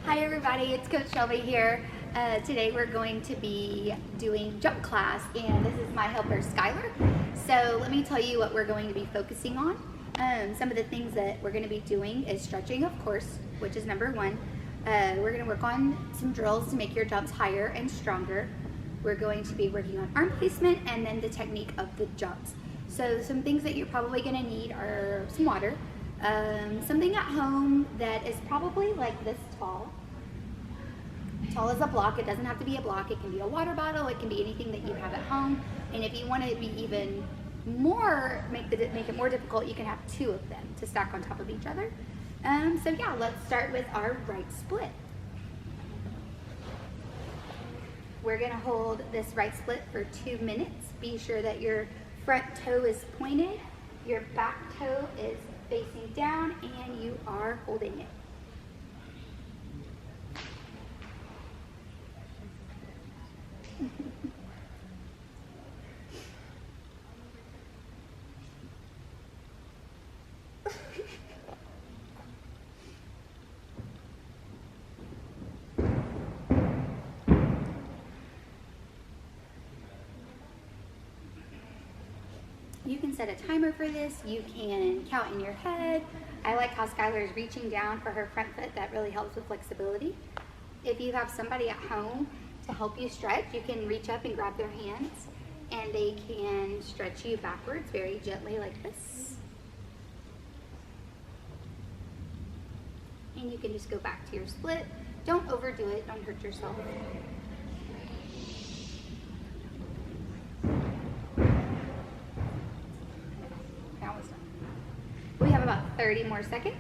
Hi everybody, it's Coach Shelby here. Today we're going to be doing jump class and this is my helper Skylar. So let me tell you what we're going to be focusing on. Some of the things that we're going to be doing is stretching, of course, which is number one. We're going to work on some drills to make your jumps higher and stronger. We're going to be working on arm placement and then the technique of the jumps. So some things that you're probably going to need are some water. Something at home that is probably like this tall as a block. It doesn't have to be a block. It can be a water bottle. It can be anything that you have at home. And if you want to be even more, make it more difficult, you can have two of them to stack on top of each other. So yeah, let's start with our right split. We're gonna hold this right split for 2 minutes. Be sure that your front toe is pointed, your back toe is facing down, and you are holding it. You can set a timer for this. You can count in your head. I like how Skylar is reaching down for her front foot. That really helps with flexibility. If you have somebody at home to help you stretch, you can reach up and grab their hands and they can stretch you backwards very gently like this. And you can just go back to your split. Don't overdo it, don't hurt yourself. We have about 30 more seconds.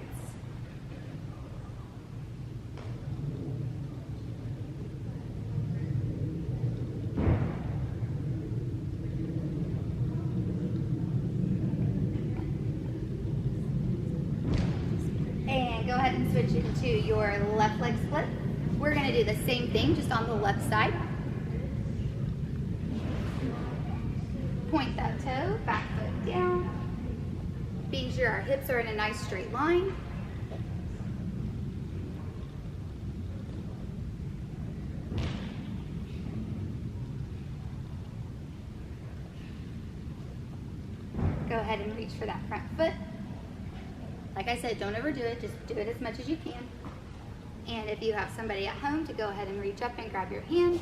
And go ahead and switch into your left leg split. We're going to do the same thing, just on the left side. Point that toe, back foot down. Being sure our hips are in a nice straight line. Go ahead and reach for that front foot. Like I said, don't overdo it, just do it as much as you can. And if you have somebody at home, to go ahead and reach up and grab your hands.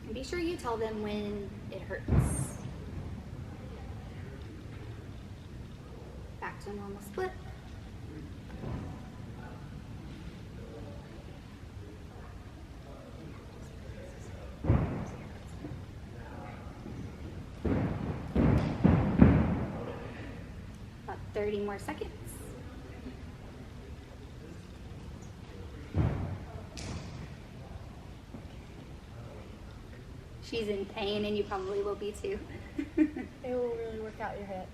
And be sure you tell them when it hurts. Back to a normal split. About 30 more seconds. She's in pain and you probably will be too. It will really work out your hips.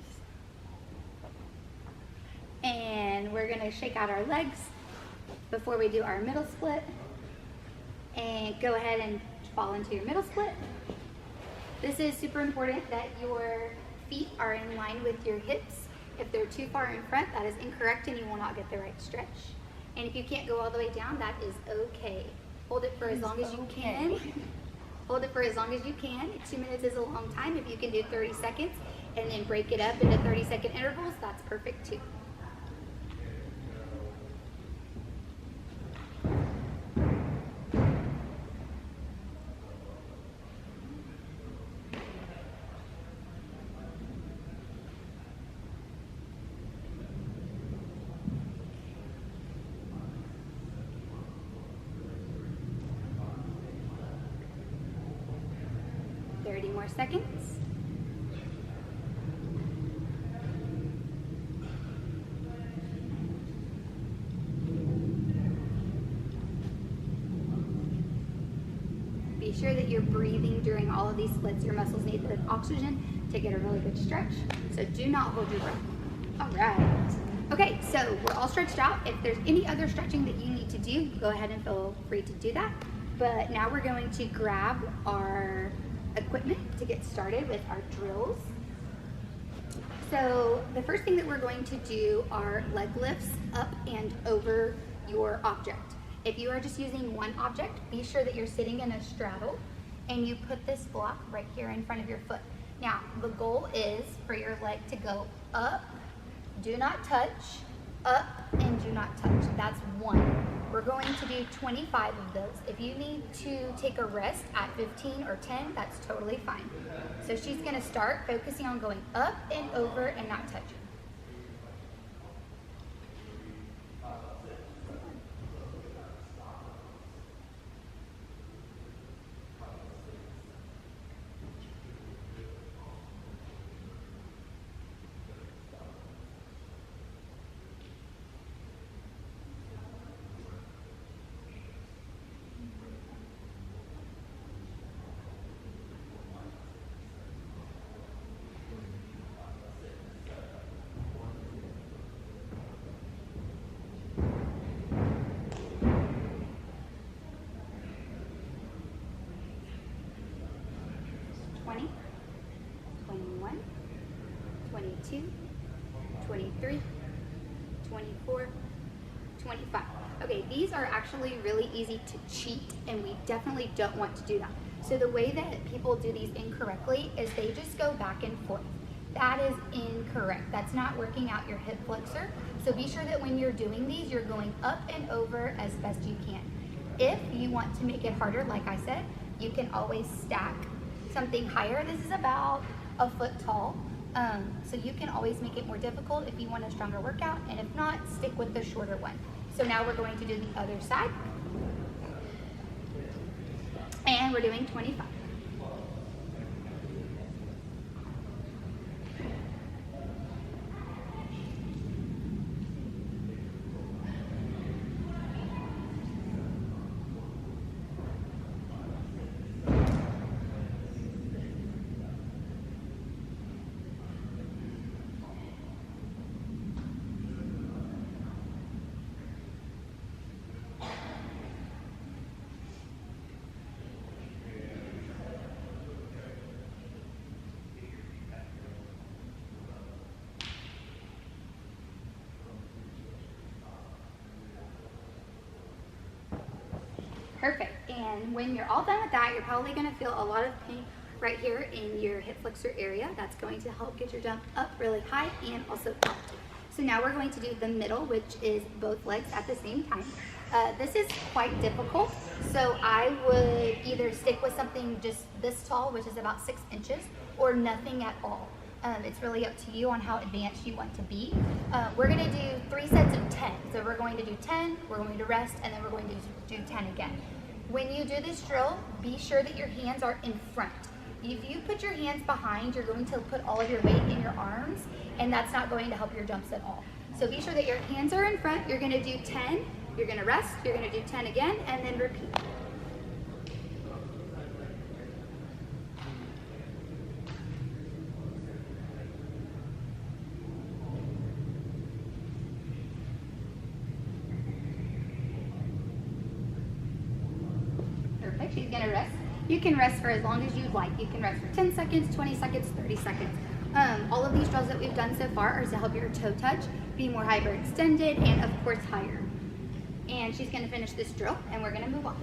And we're gonna shake out our legs before we do our middle split. And go ahead and fall into your middle split. This is super important that your feet are in line with your hips. If they're too far in front, that is incorrect and you will not get the right stretch. And if you can't go all the way down, that is okay. Hold it for as long as you can. Hold it for as long as you can. 2 minutes is a long time. If you can do 30 seconds and then break it up into 30-second intervals, that's perfect too. More seconds. Be sure that you're breathing during all of these splits. Your muscles need the oxygen to get a really good stretch, so do not hold your breath. All right. Okay, so we're all stretched out. If there's any other stretching that you need to do, go ahead and feel free to do that. But now we're going to grab our equipment to get started with our drills. So the first thing that we're going to do are leg lifts up and over your object. If you are just using one object, be sure that you're sitting in a straddle and you put this block right here in front of your foot. Now, the goal is for your leg to go up, do not touch, up, and do not touch. That's 1. We're going to do 25 of those. If you need to take a rest at 15 or 10, that's totally fine. So she's gonna start focusing on going up and over and not touching. Twenty, 21, 22, 23, 24, 25. Okay, these are actually really easy to cheat, and we definitely don't want to do that. So the way that people do these incorrectly is they just go back and forth. That is incorrect. That's not working out your hip flexor. So be sure that when you're doing these, you're going up and over as best you can. If you want to make it harder, like I said, you can always stack something higher. This is about a foot tall. So you can always make it more difficult if you want a stronger workout, and if not, stick with the shorter one. So now we're going to do the other side. And we're doing 25. Perfect. And when you're all done with that, you're probably going to feel a lot of pain right here in your hip flexor area. That's going to help get your jump up really high and also up. So now we're going to do the middle, which is both legs at the same time. This is quite difficult, so I would either stick with something just this tall, which is about 6 inches, or nothing at all. It's really up to you on how advanced you want to be. We're going to do 3 sets of 10. So we're going to do 10, we're going to rest, and then we're going to do 10 again. When you do this drill, be sure that your hands are in front. If you put your hands behind, you're going to put all of your weight in your arms, and that's not going to help your jumps at all. So be sure that your hands are in front. You're going to do 10, you're going to rest, you're going to do 10 again, and then repeat. Perfect. She's going to rest. You can rest for as long as you'd like. You can rest for 10 seconds, 20 seconds, 30 seconds. All of these drills that we've done so far are to help your toe touch be more hyperextended and, of course, higher. And she's going to finish this drill, and we're going to move on.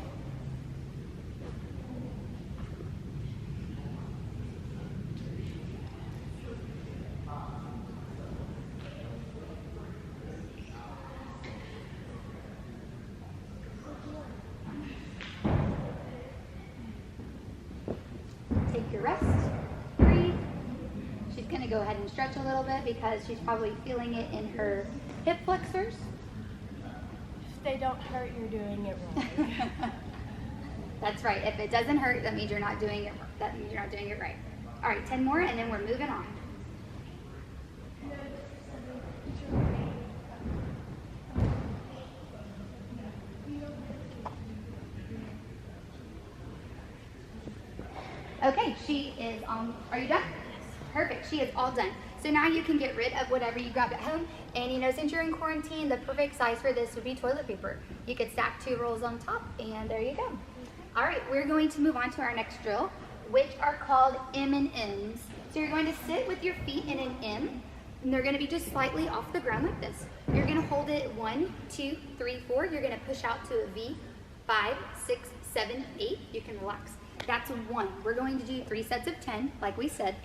Take your rest, breathe. She's going to go ahead and stretch a little bit because she's probably feeling it in her hip flexors. If they don't hurt, you're doing it wrong. That's right. If it doesn't hurt, that means you're not doing it. That means you're not doing it right. All right, 10 more, and then we're moving on. Okay, she is on. Are you done? Yes. Perfect. She is all done. So now you can get rid of whatever you grabbed at home. And you know, since you're in quarantine, the perfect size for this would be toilet paper. You could stack 2 rolls on top, and there you go. All right, we're going to move on to our next drill, which are called M&Ms. So you're going to sit with your feet in an M. And they're gonna be just slightly off the ground like this. You're gonna hold it 1, 2, 3, 4. You're gonna push out to a V, 5, 6, 7, 8. You can relax. That's 1. We're going to do 3 sets of 10, like we said.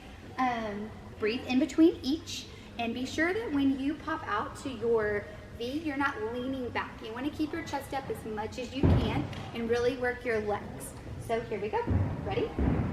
Breathe in between each, and be sure that when you pop out to your V, you're not leaning back. You wanna keep your chest up as much as you can and really work your legs. So here we go. Ready?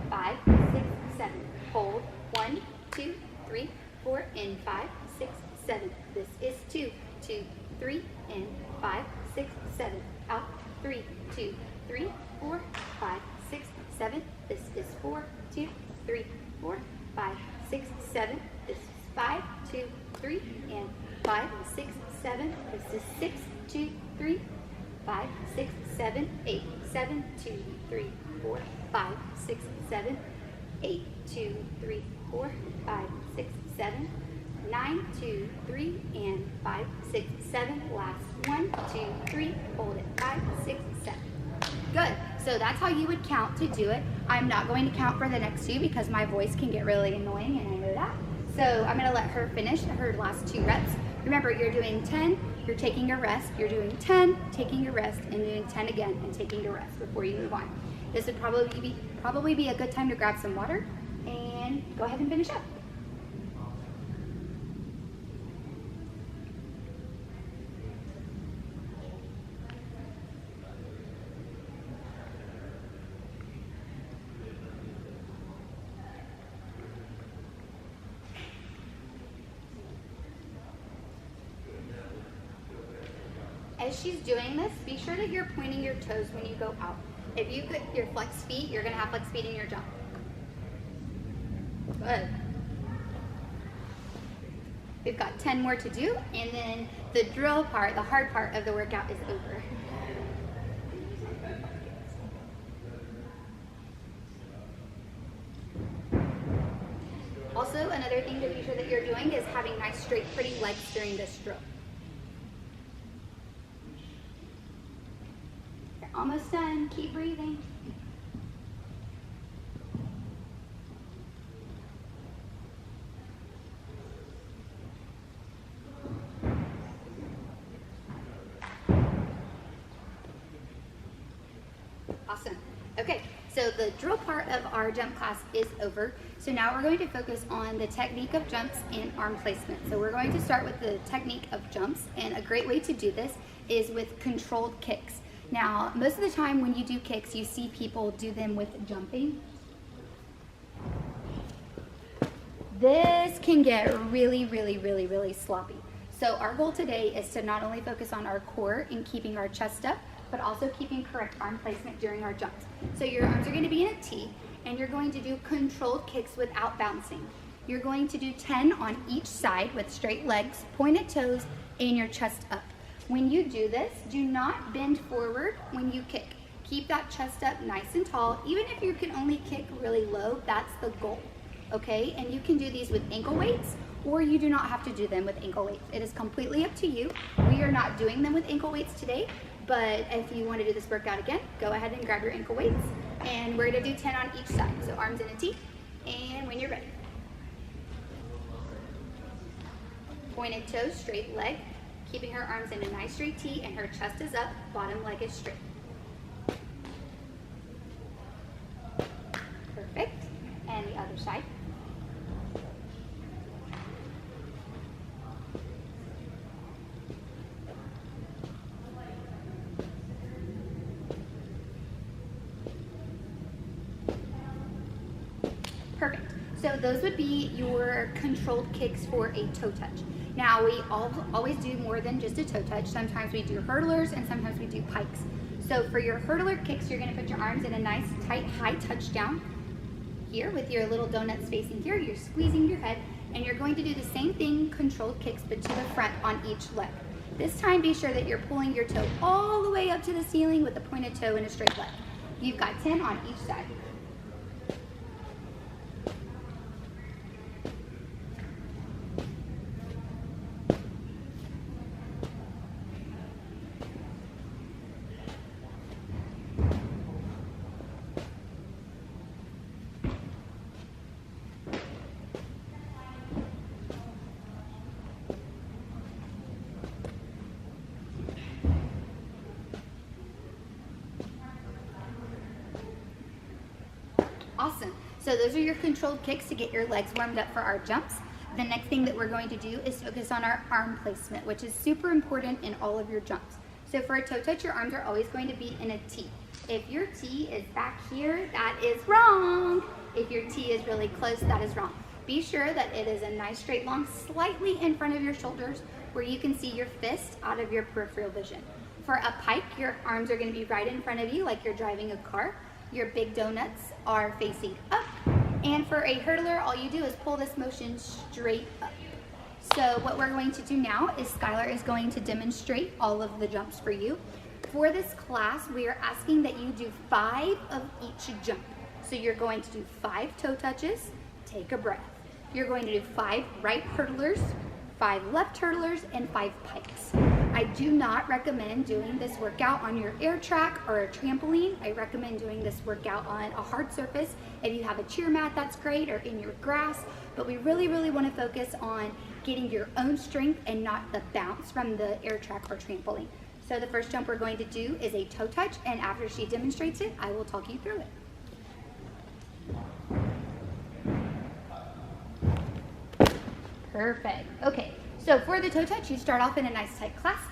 5, 6, 7. Hold. 1, 2, 3, 4, and 5, 6, 7. This is 2, 2, 3, and 5, 6, 7. Out. 3, 2, 3, 4, 5, 6, 7. This is 4, 2, 3, 4, 5, 6, 7. This is 5, 2, 3, and 5, 6, 7. This is 6, 2, 3, 5, 6, 7, 8. 7, 2, 3, 4, 5, 6, 7. 8, 2, 3, 4, 5, 6, 7. 9, 2, 3, and 5, 6, 7. Last 1, 2, 3. Hold it. 5, 6, 7. Good. So that's how you would count to do it. I'm not going to count for the next 2 because my voice can get really annoying, and I know that. So I'm going to let her finish her last 2 reps. Remember, you're doing 10, you're taking a rest. You're doing 10, taking a rest, and doing 10 again and taking a rest before you move on. This would probably be a good time to grab some water and go ahead and finish up. As she's doing this, be sure that you're pointing your toes when you go out. If you get your flex feet, you're gonna have flex feet in your jump. Good. We've got 10 more to do, and then the drill part, the hard part of the workout is over. Also, another thing to be sure that you're doing is having nice, straight, pretty legs during this drill. You're almost done. Keep breathing. Awesome. Okay, so the drill part of our jump class is over. So now we're going to focus on the technique of jumps and arm placement. So we're going to start with the technique of jumps, and a great way to do this is with controlled kicks. Now, most of the time when you do kicks, you see people do them with jumping. This can get really, really, really, really sloppy. So our goal today is to not only focus on our core and keeping our chest up, but also keeping correct arm placement during our jumps. So your arms are going to be in a T, and you're going to do controlled kicks without bouncing. You're going to do 10 on each side with straight legs, pointed toes, and your chest up. When you do this, do not bend forward when you kick. Keep that chest up nice and tall. Even if you can only kick really low, that's the goal, okay? And you can do these with ankle weights, or you do not have to do them with ankle weights. It is completely up to you. We are not doing them with ankle weights today, but if you want to do this workout again, go ahead and grab your ankle weights, and we're going to do 10 on each side. So arms in a T, and when you're ready. Pointed toes, straight leg, keeping her arms in a nice straight T, and her chest is up, bottom leg is straight. Perfect. And the other side. Perfect. So those would be your controlled kicks for a toe touch. Now we always do more than just a toe touch. Sometimes we do hurdlers and sometimes we do pikes. So for your hurdler kicks, you're gonna put your arms in a nice tight high touchdown here with your little donuts facing here. You're squeezing your head, and you're going to do the same thing, controlled kicks, but to the front on each leg. This time be sure that you're pulling your toe all the way up to the ceiling with a pointed toe and a straight leg. You've got 10 on each side. Awesome. So those are your controlled kicks to get your legs warmed up for our jumps. The next thing that we're going to do is focus on our arm placement, which is super important in all of your jumps. So for a toe touch, your arms are always going to be in a T. If your T is back here, that is wrong. If your T is really close, that is wrong. Be sure that it is a nice straight line, slightly in front of your shoulders, where you can see your fist out of your peripheral vision. For a pike, your arms are going to be right in front of you like you're driving a car. Your big donuts are facing up. And for a hurdler, all you do is pull this motion straight up. So what we're going to do now is Skylar is going to demonstrate all of the jumps for you. For this class, we are asking that you do 5 of each jump. So you're going to do 5 toe touches, take a breath. You're going to do 5 right hurdlers, 5 left hurdlers, and 5 pikes. I do not recommend doing this workout on your air track or a trampoline. I recommend doing this workout on a hard surface. If you have a cheer mat, that's great, or in your grass. But we really, really want to focus on getting your own strength and not the bounce from the air track or trampoline. So the first jump we're going to do is a toe touch, and after she demonstrates it, I will talk you through it. Perfect. Okay, so for the toe touch, you start off in a nice tight clasp.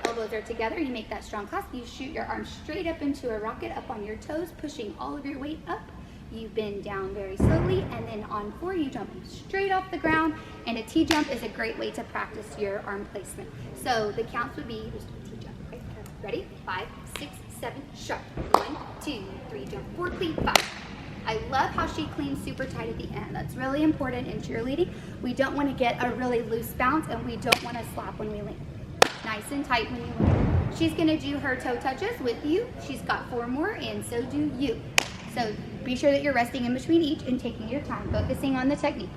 Elbows are together, you make that strong clasp. You shoot your arms straight up into a rocket up on your toes, pushing all of your weight up. You bend down very slowly, and then on 4, you jump straight off the ground, and a T jump is a great way to practice your arm placement. So the counts would be, just a T jump, right? Ready? 5, 6, 7, sharp. 1, 2, 3, jump, 4, clean, 5. I love how she cleans super tight at the end. That's really important in cheerleading. We don't want to get a really loose bounce, and we don't want to slap when we land. Nice and tight when you land. She's going to do her toe touches with you. She's got 4 more, and so do you. So be sure that you're resting in between each and taking your time, focusing on the technique.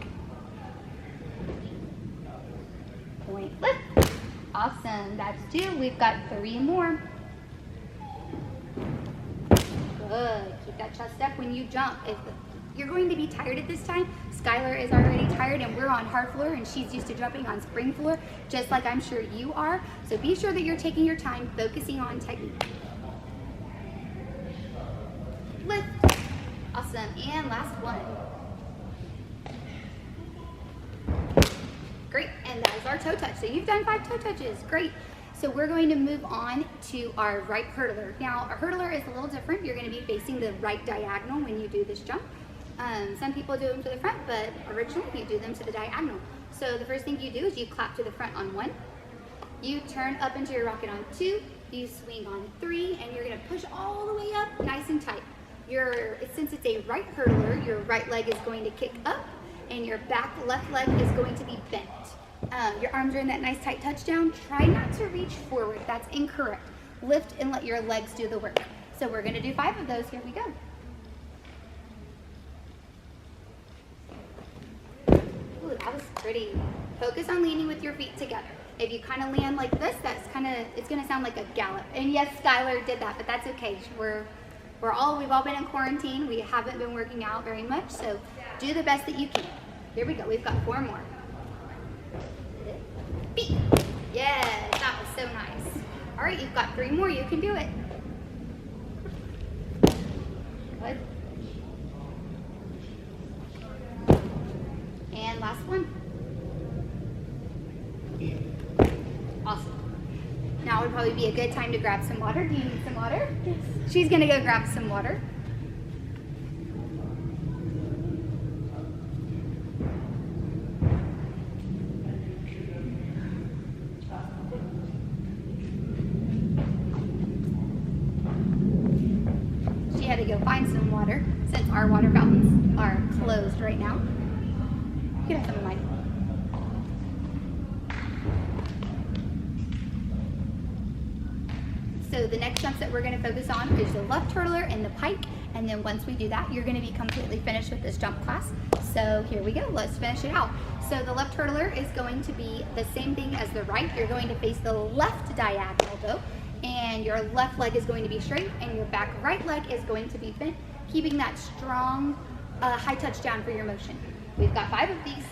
Point lift. Awesome. That's 2. We've got 3 more. Good. Keep that chest up when you jump. If you're going to be tired at this time, Skylar is already tired, and we're on hard floor, and she's used to jumping on spring floor, just like I'm sure you are. So be sure that you're taking your time, focusing on technique. Lift. Awesome. And last one. Great. And that is our toe touch. So you've done 5 toe touches. Great. So we're going to move on to our right hurdler. Now, a hurdler is a little different. You're going to be facing the right diagonal when you do this jump. Some people do them to the front, but originally you do them to the diagonal. So the first thing you do is you clap to the front on 1. You turn up into your rocket on 2. You swing on 3, and you're going to push all the way up nice and tight. Since it's a right hurdler, your right leg is going to kick up, and your left leg is going to be bent. Your arms are in that nice tight touchdown. Try not to reach forward. That's incorrect. Lift and let your legs do the work. So we're going to do 5 of those. Here we go. Ooh, that was pretty. Focus on landing with your feet together. If you kind of land like this, it's going to sound like a gallop. And yes, Skylar did that, but that's okay. We've all been in quarantine. We haven't been working out very much, so do the best that you can. Here we go. We've got 4 more. Beat. Yes, that was so nice. All right, you've got 3 more. You can do it. Good. And last one. Awesome. Now would probably be a good time to grab some water. Do you need some water? Yes. She's gonna go grab some water. She had to go find some water since our water fountains are closed right now. You can have some of mine. So the next jumps that we're going to focus on is the left hurdler and the pike, and then once we do that, you're going to be completely finished with this jump class. So here we go, let's finish it out. So the left hurdler is going to be the same thing as the right. You're going to face the left diagonal though, and your left leg is going to be straight, and your back right leg is going to be bent, keeping that strong high touch down for your motion. We've got 5 of these,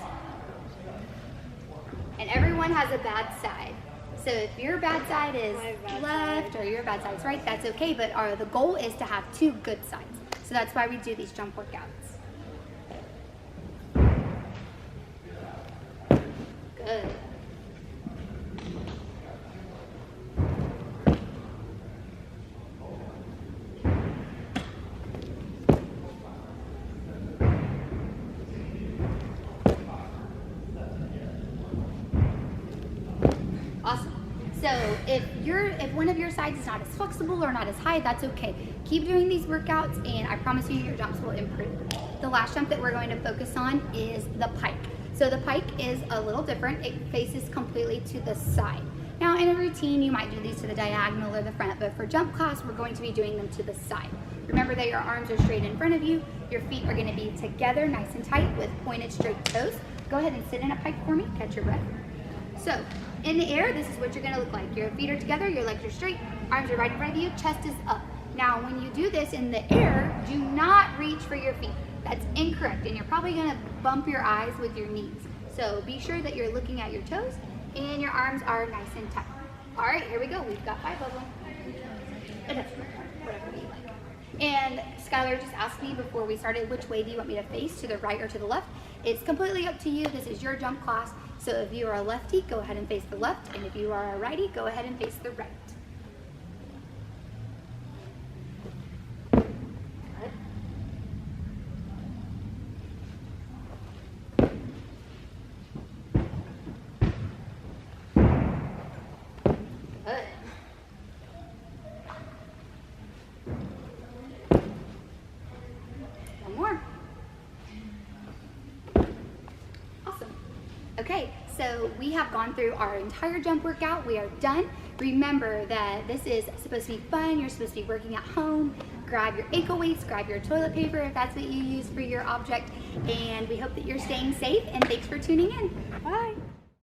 and everyone has a bad side. So if your bad side is left or your bad side is right, that's okay, but the goal is to have 2 good sides. So So that's why we do these jump workouts. Good. Awesome. So if one of your sides is not as flexible or not as high, that's okay. Keep doing these workouts and I promise you your jumps will improve. The last jump that we're going to focus on is the pike. So the pike is a little different. It faces completely to the side. Now in a routine, you might do these to the diagonal or the front, but for jump class, we're going to be doing them to the side. Remember that your arms are straight in front of you. Your feet are going to be together, nice and tight with pointed straight toes. Go ahead and sit in a pike for me, catch your breath. So in the air, this is what you're going to look like. Your feet are together, your legs are straight, arms are right in front of you, chest is up. Now when you do this in the air, do not reach for your feet. That's incorrect, and you're probably going to bump your eyes with your knees. So be sure that you're looking at your toes and your arms are nice and tight. All right, here we go. We've got 5 of them. Whatever you like. And Skylar just asked me before we started, which way do you want me to face, to the right or to the left? It's completely up to you. This is your jump class. So if you are a lefty, go ahead and face the left. And if you are a righty, go ahead and face the right. Good. One more. Awesome. Okay, so we have gone through our entire jump workout. We are done. Remember that this is supposed to be fun. You're supposed to be working at home. Grab your ankle weights, grab your toilet paper if that's what you use for your object. And we hope that you're staying safe, and thanks for tuning in. Bye.